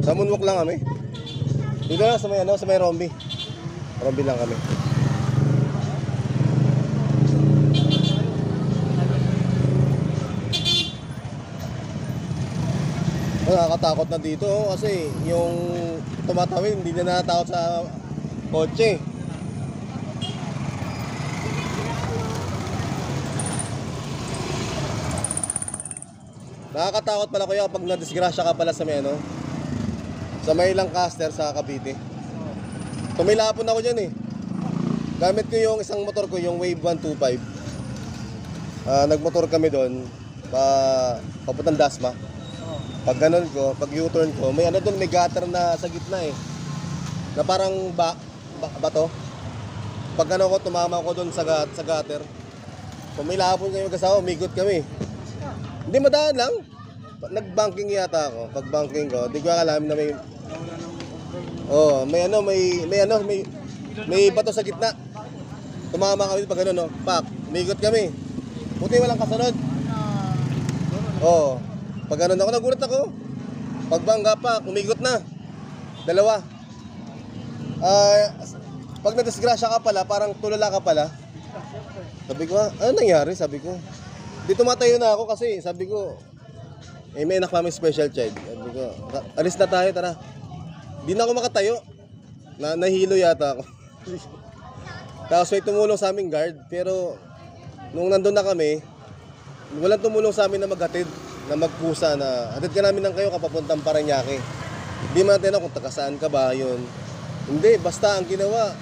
Sa moonwalk lang kami. Dito lang sa may ano, sa may Rombi. Rombi lang kami. Nakakatakot na dito kasi yung tumatawid hindi na natakot sa kotse. Nakakatakot pala kuya kapag nadisgrasya ka pala sa may ano, sa may Lancaster sa Cavite. Tumilapon ako dyan eh. Gamit ko yung isang motor ko, yung Wave 125. Nagmotor kami doon papuntang Dasma. Pag ganun ko, pag U-turn ko, may ano doon, may gutter na sa gitna eh. Na parang bato. Pag ano ko, tumama ko doon sa gutter. Pumilapon kayo mag-asawa, umigot kami. Hindi, madaan lang. Nag-banking yata ako. Pag banking ko, di ko alam na may may bato sa gitna. Tumama kami pag ano no, pak, umigot kami. Buti walang kasunod. Oo. Pag ganun ako, nagulat ako. Pagbangga pa, umigot na. Dalawa. Pag nadisgrasya ka pala, parang tulala ka pala. Sabi ko, ano nangyari? Sabi ko, di tumatayo na ako kasi sabi ko, may anak kami special child. Sabi ko, alis na tayo, tara. Di na ako makatayo. Nahilo yata ako. Tapos may tumulong sa aming guard. Pero, nung nandun na kami, walang tumulong sa amin na maghatid. Na magpusa na hatid ka namin ng kayo kapapuntang Parañaque. Hindi man natin kung taga saan ka ba yun. Hindi, basta ang ginawa,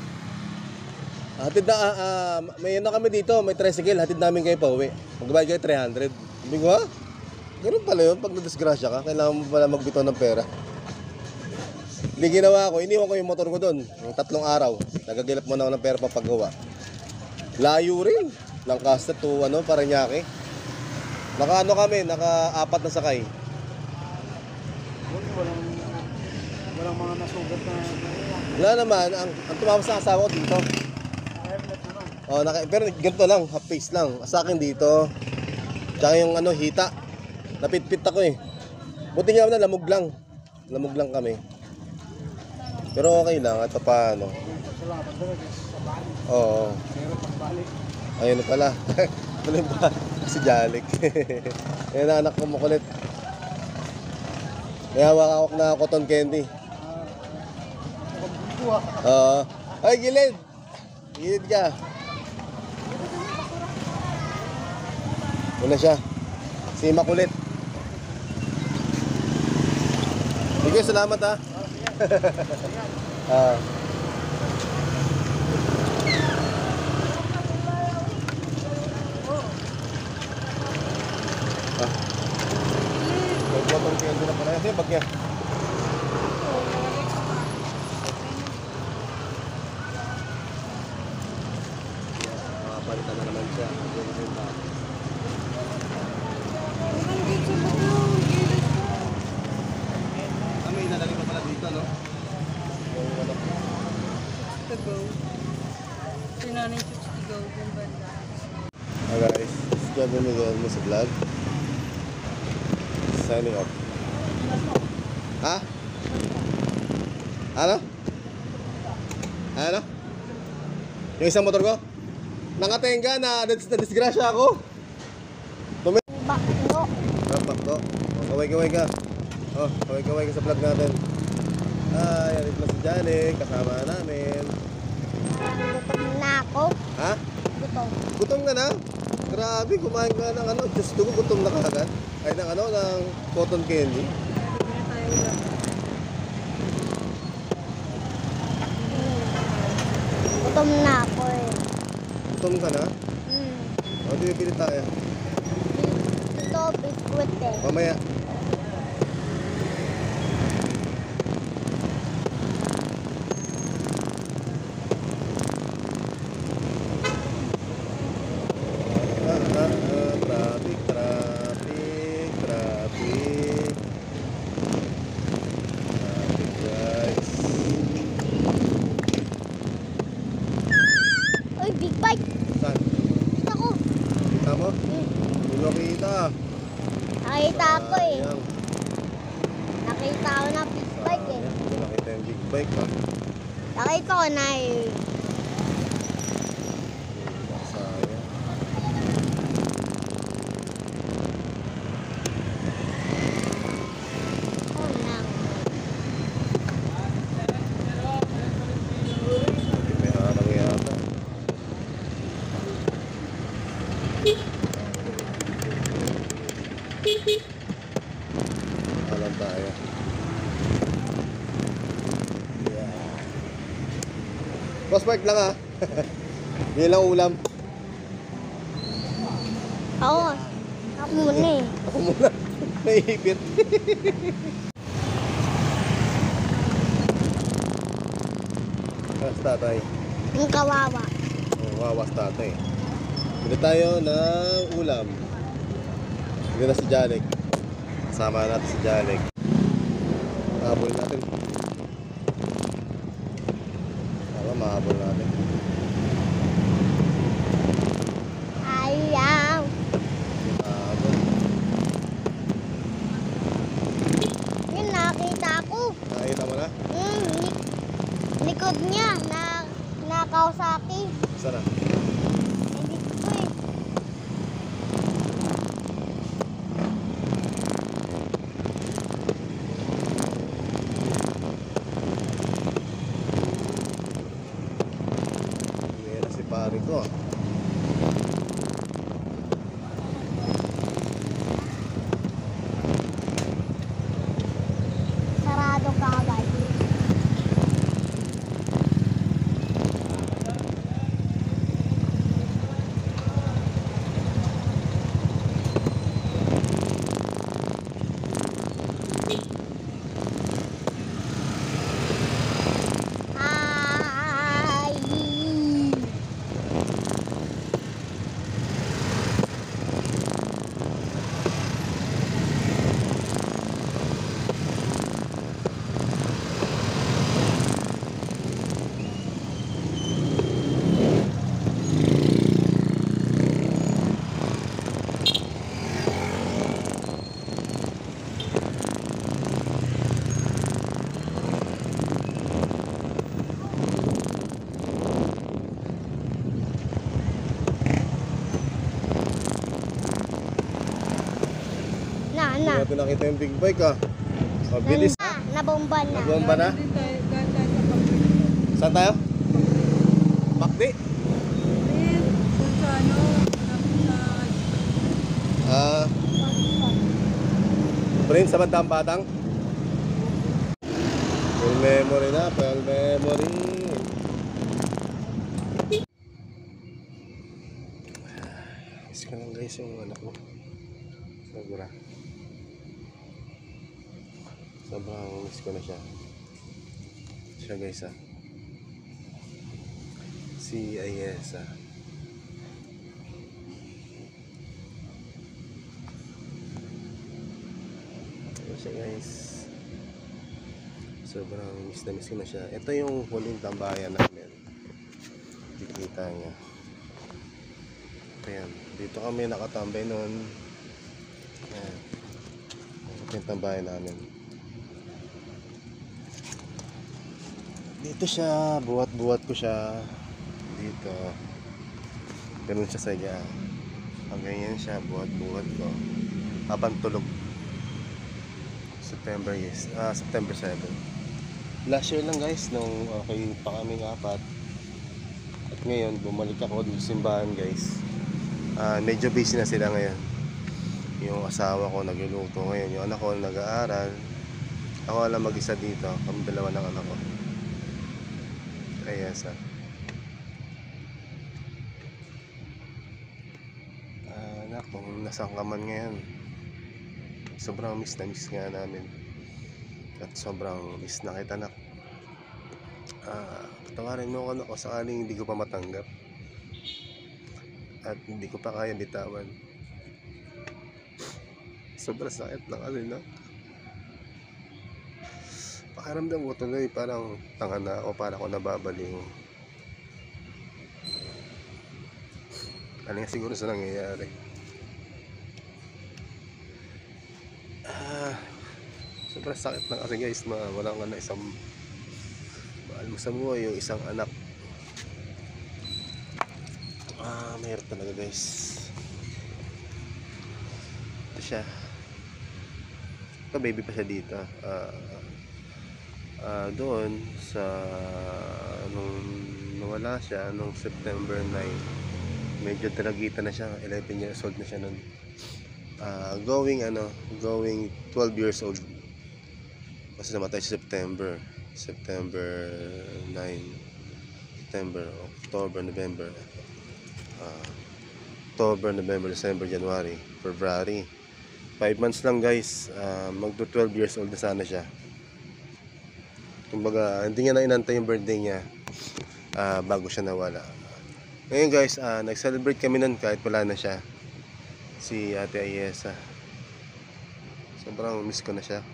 hatid na, may ano kami dito, may tricycle, hatid namin kayo pa uwi. Magbayad kayo 300. Sabi ko, ha? Ganun pala yun, pag nadisgrasya ka, kailangan mo pala magbitaw ng pera. Hindi ginawa ko, iniwan ko yung motor ko doon, ng 3 araw. Nagagilap mo na ako ng pera papagawa. Layo rin, Lancaster to Parañaque. Naka-ano kami, naka-4 na sakay. Walang mga nasugat na. Wala naman, ang tumawag sa asawa ko dito. Pero ganito lang, half face lang. Sa akin dito, tsaka yung hita. Napitpit ako eh. Buti nga na, lamog lang. Lamog lang kami. Pero okay lang, at paano. Oo. Ayun na pala. Tuloy ba? Si Jalik. Yan ang anak ko makulit. May hawak na cotton candy. Ay, gilid! Gilid ka. Una siya. Si makulit. Sige, salamat ha. Cotton candy na pala. Yan, bagya. Palitan na naman siya. May nalagay pa pala dito, no? Yung ano? To go. Sinanay chicks to go. Yung banda. Hi guys, this is Gabby Miguel mo sa vlog. Signing off. Ha? Ano? Ano? Yung isang motor ko? Nakatenga na disgrasya ako. Bakno. Bakto. Kaway-kaway ka. Kaway-kaway ka sa vlog natin. Yan ito si Janik, kasama namin. Gutom na ako. Ha? Gutom. Gutom ka na? Grabe, kumain ka ng Diyos ko, gutom na kagad. Ay, ng cotton candy. Gutom na ako eh. Gutom ka na? O, di bibili tayo. Ito, biskuit eh. Mamaya. Traffic. Guys. Uy, big bike. Saan? Kita ko. Kita mo? Hindi mo kita. Nakita ko eh. Sayang. Nakita ko na big bike. bike eh. Hindi ko nakita yung big bike ha. Nakita ko na eh. Sayang. Oh, nang. May harang yata. Alam tayo. Yeah. Boss, bike lang ha. Yan lang ulam. Ako. Ako muna eh. Ako muna. Naihipit. Kalas tatay. Ang kawawa. Oh, wawas tatay. Bili tayo ng ulam. Bili na si Jalek. Kasama natin si Jalek. Mahabol natin. Tama, mahabol natin. Ayaw. Mahabol. Yun, nakita ko. Nakita mo na? Likod niya na Kawasaki. Saan na? Hindi ko eh. Hindi na si pare ko. Sarado kagad. Ay. Hindi Na. natin nakita yung big bike ha. Mabilis. Nabomba na. Nabomba na? Din tayo, dahil tayo sa pag-ibig. Saan tayo? Makdi. Din, kung sa ano, Ah, Prince sa Bandang Batang. Full memory na, full memory. Miss ko lang guys yung anak mo. Sobra. Sobrang miss ko na siya. Siya guys ah. Si Ayesa. Ito siya guys. Sobrang miss na miss ko na siya. Ito yung huling tambayan namin. Kikita niya. Ayan. Dito kami nakatambay noon. Ayan. Ito yung tambayan namin. Dito siya. Buhat-buhat ko siya. Dito. Ganun siya sa iya. Pag ganyan siya, buhat-buhat ko. Habang tulog. September 7. Last year lang guys, nung okay pa kaming apat. At ngayon, bumalik ako dito sa simbahan guys. Medyo busy na sila ngayon. Yung asawa ko nagluluto ngayon. Yung anak ko nag-aaral. Ako lang mag-isa dito. Kami dalawa ng anak ko. Kaya sa anak kung nasaan ka man ngayon, sobrang miss na miss nga namin. At sobrang miss na kita anak. Patawarin mo ako anak ko sakaling hindi ko pa matanggap. At hindi ko pa kaya bitawan. Sobrang sakit na kasi na. Pakiramdam ko tuloy parang tanga na o para ako nababaliw. Ano nga siguro sa nangyayari. Sobrang sakit na kasi guys, wala ka na isang mahal mo sa buhay, yung isang anak. Mahirap talaga guys. Ito siya. Ito, baby pa siya dito. Doon sa nung nawala siya nung September 9, medyo talagitan na siya, 11 years old na siya nun. Going 12 years old kasi namatay siya September 9, September, October, November, December, January, February, 5 months lang guys. Magto 12 years old na sana siya. Kumbaga hindi niya na inantay yung birthday niya bago siya nawala. Ngayon guys, nag-celebrate kami nun kahit wala na siya, si Ate Ayesa. Sobrang miss ko na siya.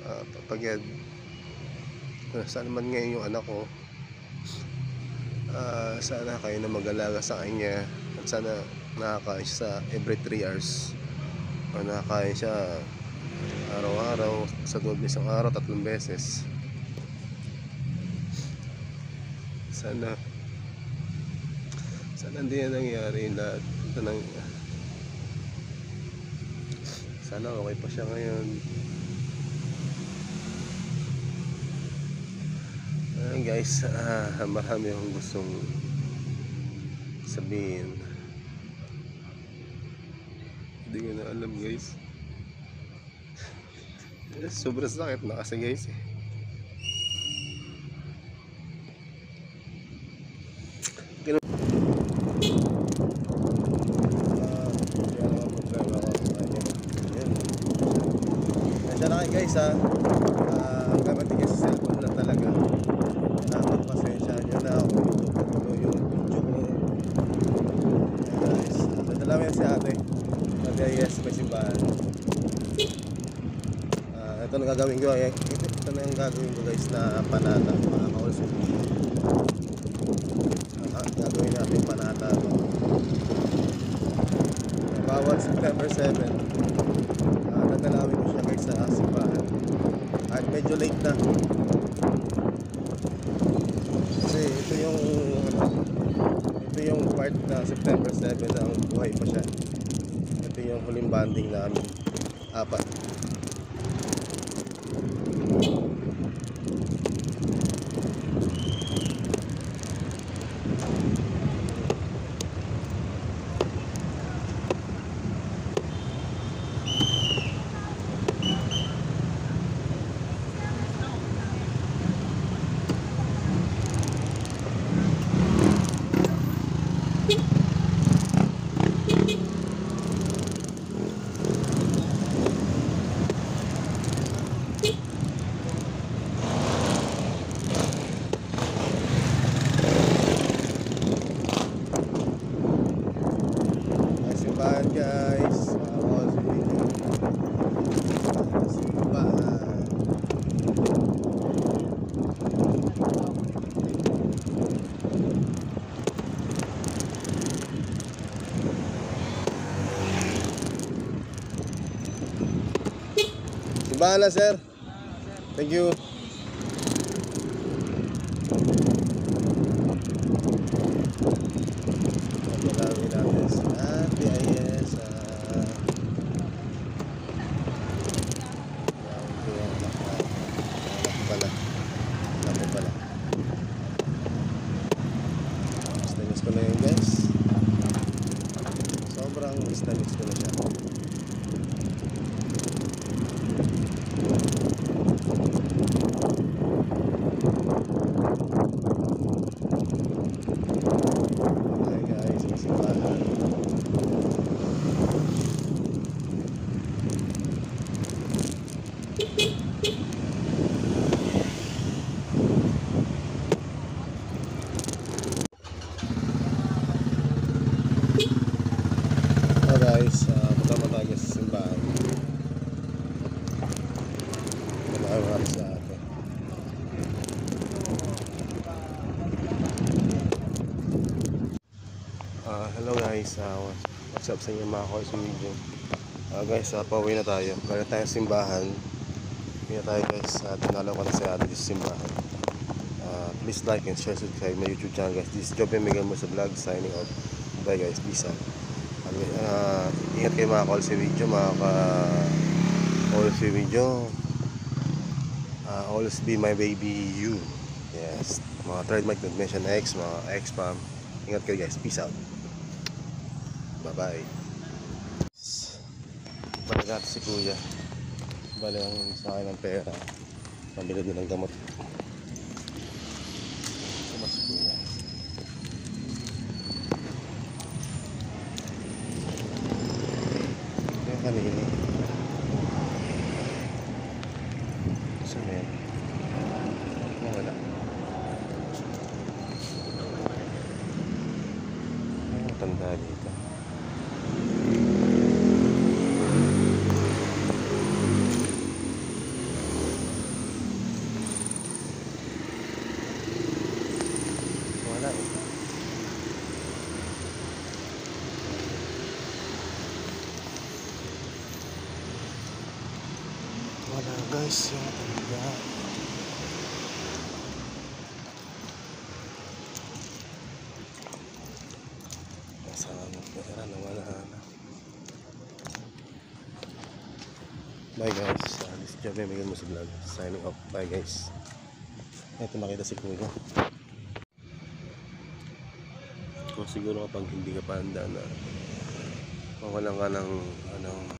Papagad, saan man ngayon yung anak ko, sana kayo na mag-alaga sa kanya, at sana nakakain siya sa every 3 hours, o nakakain siya araw-araw, sa loob ng isang araw 3 beses. Sana hindi na nangyari lahat. Sana okay pa siya ngayon. Guys, marami akong gustong sabihin. Hindi ko na alam guys. Sobrang sakit na kasi guys eh. Nandiyan na kayo guys ha. Ang gamit niya sa cellphone lang talaga. Pasensya nyo na ako yung video ko. Guys, dadala mo yan si ate. Sabi ay yes, may simbahan. Ito na gagawin ko. Ito na yung gagawin ko guys na panata. Makakausap. Gagawin natin panata. Bawal September 7. Dadalawin ko siya guys sa simbahan. At medyo late na. Kasi ito yung part na September 7 na ang buhay pa siya. Ito yung huling banding namin. 4. Simbahan guys, simbahan. Simbahan na sir. Thank you. Pagkalawin natin si Ate Ayesa. Anak pala. Miss ko na yun guys. Sobrang miss ko na siya. Guys, punta mo tayo sa simbahan. Kumakain sa atin. Hello guys, what's up sa inyo mga kois video. Guys, pauwi na tayo. Galing tayo sa simbahan. Uwi na tayo guys. Tinalaw ko na si ate sa simbahan. Please like and share, subscribe my YouTube channel guys. This is Joby Miguel Musa Vlog signing off. Bye guys, peace out. Ingat kayo mga call sa video, mga call sa video. Always be my baby you. Yes, mga trademark don't mention X, mga X-Pam. Ingat kayo guys, peace out. Bye bye. Balikat si kuya. Balang sa akin ng pera. Pambili din ng gamot. Mas kuya. Yung kanina. Saan na yan? Wala. Ay, tanda dito. Wala eh. Wala guys, yung tanda. Nasaan ang pera na wala na. Bye guys, this is Joby Miguel Musa Vlog signing off. Bye guys. Ito makita si kuya. Kung siguro kapag hindi ka pa handa na mawalan ka ng